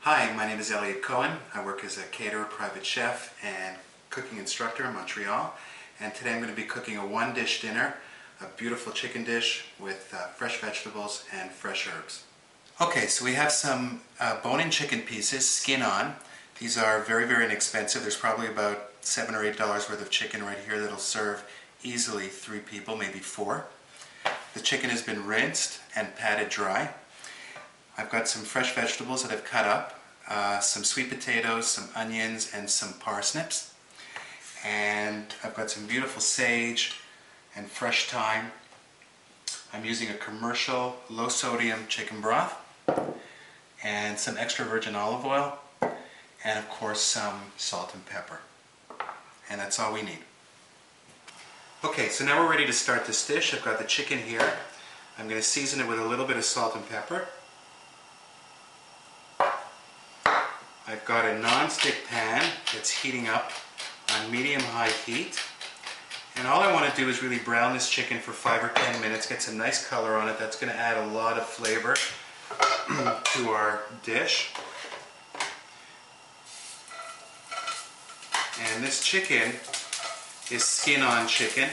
Hi, my name is Elliott Cohen. I work as a caterer, private chef, and cooking instructor in Montreal. And today I'm going to be cooking a one-dish dinner, a beautiful chicken dish with fresh vegetables and fresh herbs. Okay, so we have some bone-in chicken pieces, skin on. These are very, very inexpensive. There's probably about $7 or $8 worth of chicken right here that'll serve easily 3 people, maybe 4. The chicken has been rinsed and patted dry. I've got some fresh vegetables that I've cut up, some sweet potatoes, some onions, and some parsnips. And I've got some beautiful sage and fresh thyme. I'm using a commercial low-sodium chicken broth and some extra virgin olive oil, and of course some salt and pepper. And that's all we need. Okay, so now we're ready to start this dish. I've got the chicken here. I'm going to season it with a little bit of salt and pepper. I've got a non-stick pan that's heating up on medium-high heat. And all I want to do is really brown this chicken for 5 or 10 minutes, get some nice color on it. That's going to add a lot of flavor to our dish. And this chicken is skin-on chicken,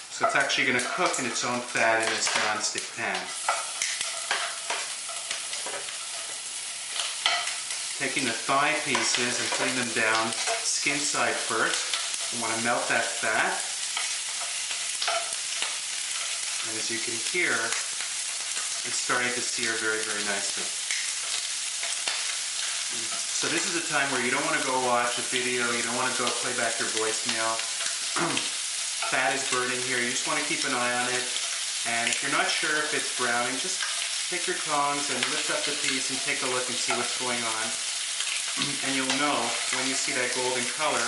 so it's actually going to cook in its own fat in this non-stick pan. Taking the thigh pieces and putting them down skin side first. You want to melt that fat. And as you can hear, it's starting to sear very, very nicely. So this is a time where you don't want to go watch a video, you don't want to go play back your voicemail. Fat is burning here, you just want to keep an eye on it. And if you're not sure if it's browning, just take your tongs and lift up the piece and take a look and see what's going on. And you'll know when you see that golden color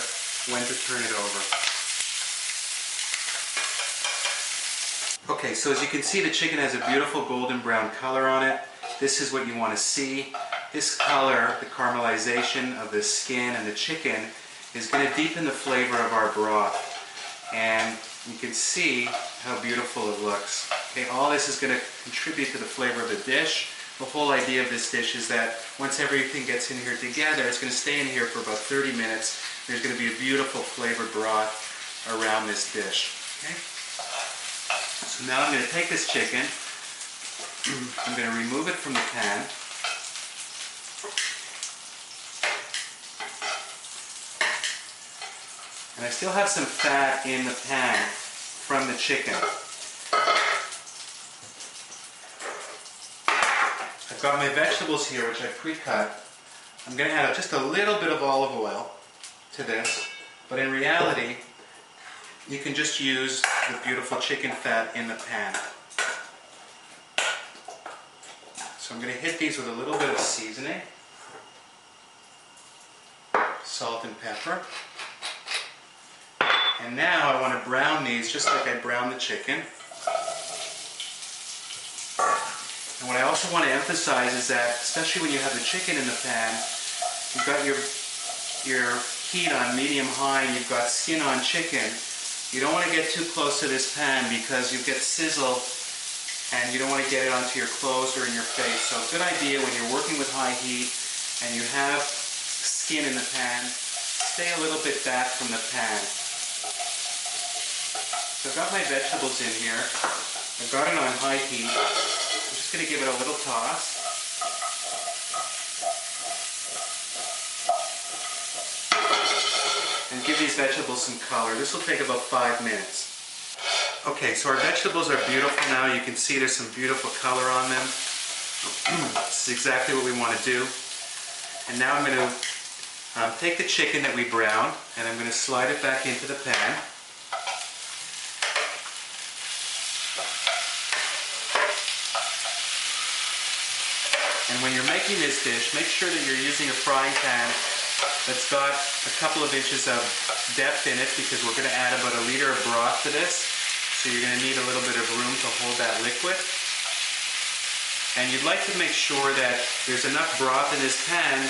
when to turn it over. Okay, so as you can see, the chicken has a beautiful golden brown color on it. This is what you want to see. This color, the caramelization of the skin and the chicken, is going to deepen the flavor of our broth. And you can see how beautiful it looks. Okay, all this is going to contribute to the flavor of the dish. The whole idea of this dish is that once everything gets in here together, it's going to stay in here for about 30 minutes. There's going to be a beautiful flavored broth around this dish. Okay? So now I'm going to take this chicken, I'm going to remove it from the pan. And I still have some fat in the pan from the chicken. I've got my vegetables here, which I pre-cut. I'm going to add just a little bit of olive oil to this, but in reality, you can just use the beautiful chicken fat in the pan. So I'm going to hit these with a little bit of seasoning, salt and pepper. And now I want to brown these just like I browned the chicken. And what I also want to emphasize is that, especially when you have the chicken in the pan, you've got your heat on medium-high and you've got skin-on chicken. You don't want to get too close to this pan because you get sizzle and you don't want to get it onto your clothes or in your face. So a good idea when you're working with high heat and you have skin in the pan, stay a little bit back from the pan. So I've got my vegetables in here. I've got it on high heat. I'm just going to give it a little toss. And give these vegetables some color. This will take about 5 minutes. Okay, so our vegetables are beautiful now. You can see there's some beautiful color on them. This is exactly what we want to do. And now I'm going to take the chicken that we browned and I'm going to slide it back into the pan. And when you're making this dish, make sure that you're using a frying pan that's got a couple of inches of depth in it because we're going to add about 1 liter of broth to this. So you're going to need a little bit of room to hold that liquid. And you'd like to make sure that there's enough broth in this pan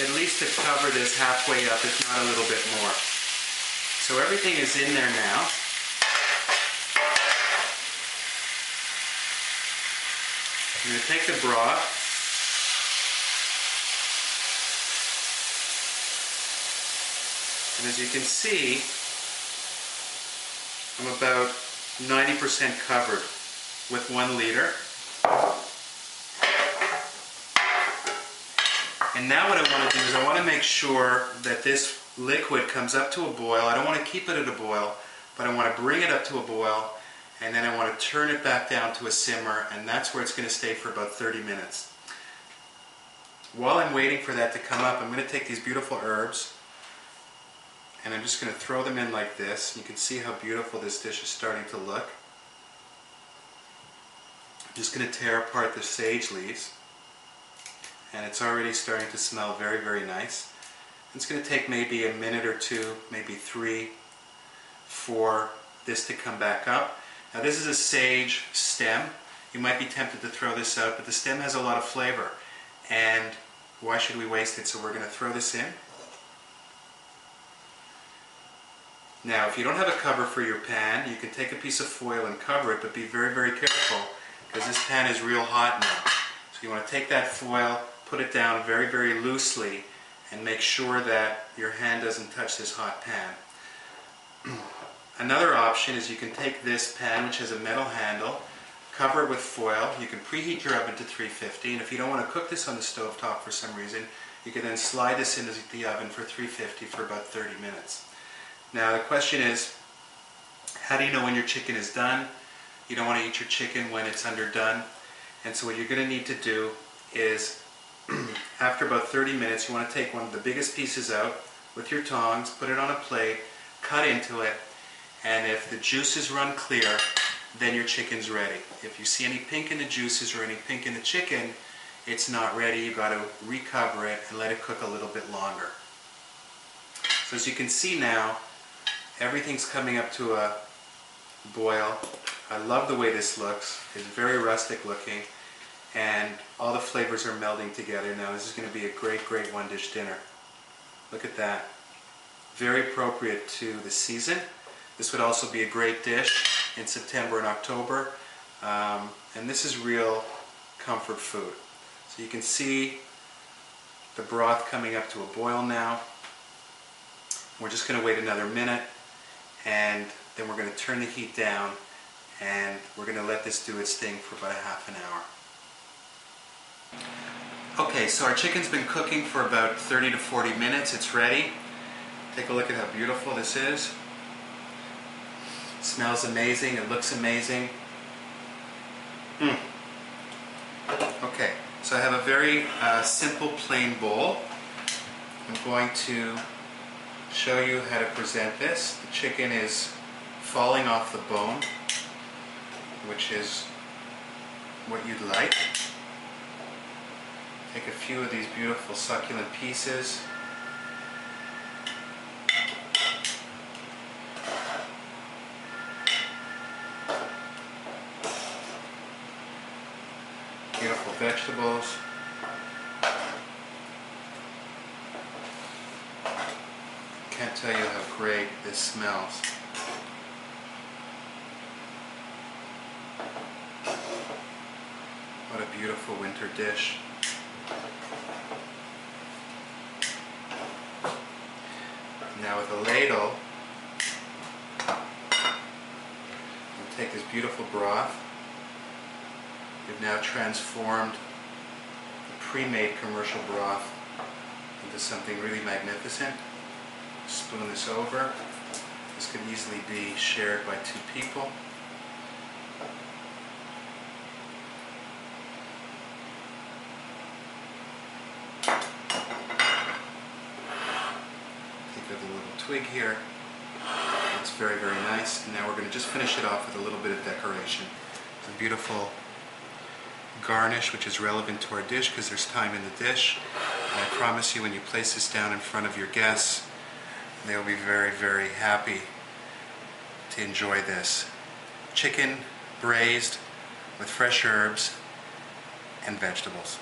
at least to cover this halfway up, if not a little bit more. So everything is in there now. I'm going to take the broth And as you can see, I'm about 90% covered with 1 liter. And now what I want to do is I want to make sure that this liquid comes up to a boil. I don't want to keep it at a boil, but I want to bring it up to a boil, and then I want to turn it back down to a simmer, and that's where it's going to stay for about 30 minutes. While I'm waiting for that to come up, I'm going to take these beautiful herbs, and I'm just going to throw them in like this. You can see how beautiful this dish is starting to look. I'm just going to tear apart the sage leaves, and it's already starting to smell very, very nice. It's going to take maybe a minute or two, maybe 3, for this to come back up. Now this is a sage stem. You might be tempted to throw this out, but the stem has a lot of flavor, and why should we waste it? So we're going to throw this in. Now if you don't have a cover for your pan, you can take a piece of foil and cover it, but be very, very careful because this pan is real hot now. So you want to take that foil, put it down very, very loosely, and make sure that your hand doesn't touch this hot pan. Another option is you can take this pan, which has a metal handle, cover it with foil. You can preheat your oven to 350, and if you don't want to cook this on the stove top for some reason, you can then slide this into the oven for 350 for about 30 minutes. Now the question is, how do you know when your chicken is done? You don't want to eat your chicken when it's underdone, and so what you're going to need to do is after about 30 minutes, you want to take one of the biggest pieces out with your tongs, put it on a plate, cut into it, and if the juices run clear, then your chicken's ready. If you see any pink in the juices or any pink in the chicken, it's not ready. You've got to recover it and let it cook a little bit longer. So as you can see now, everything's coming up to a boil. I love the way this looks. It's very rustic looking, and all the flavors are melding together. Now this is going to be a great, great one-dish dinner. Look at that. Very appropriate to the season. This would also be a great dish in September and October. And this is real comfort food. So you can see the broth coming up to a boil now. We're just going to wait another minute, and then we're going to turn the heat down, and we're going to let this do its thing for about a half an hour. Okay, so our chicken's been cooking for about 30 to 40 minutes. It's ready. Take a look at how beautiful this is. It smells amazing. It looks amazing. Okay, so I have a very simple plain bowl. I'm going to show you how to present this. The chicken is falling off the bone, which is what you'd like. Take a few of these beautiful succulent pieces. Beautiful vegetables. Can't tell you how great this smells. What a beautiful winter dish. Now with a ladle, we'll take this beautiful broth. We've now transformed the pre-made commercial broth into something really magnificent. Spoon this over. This could easily be shared by 2 people. Take a little twig here. It's very, very nice. And now we're going to just finish it off with a little bit of decoration. It's a beautiful garnish, which is relevant to our dish because there's thyme in the dish. And I promise you, when you place this down in front of your guests, they'll be very, very happy to enjoy this. Chicken braised with fresh herbs and vegetables.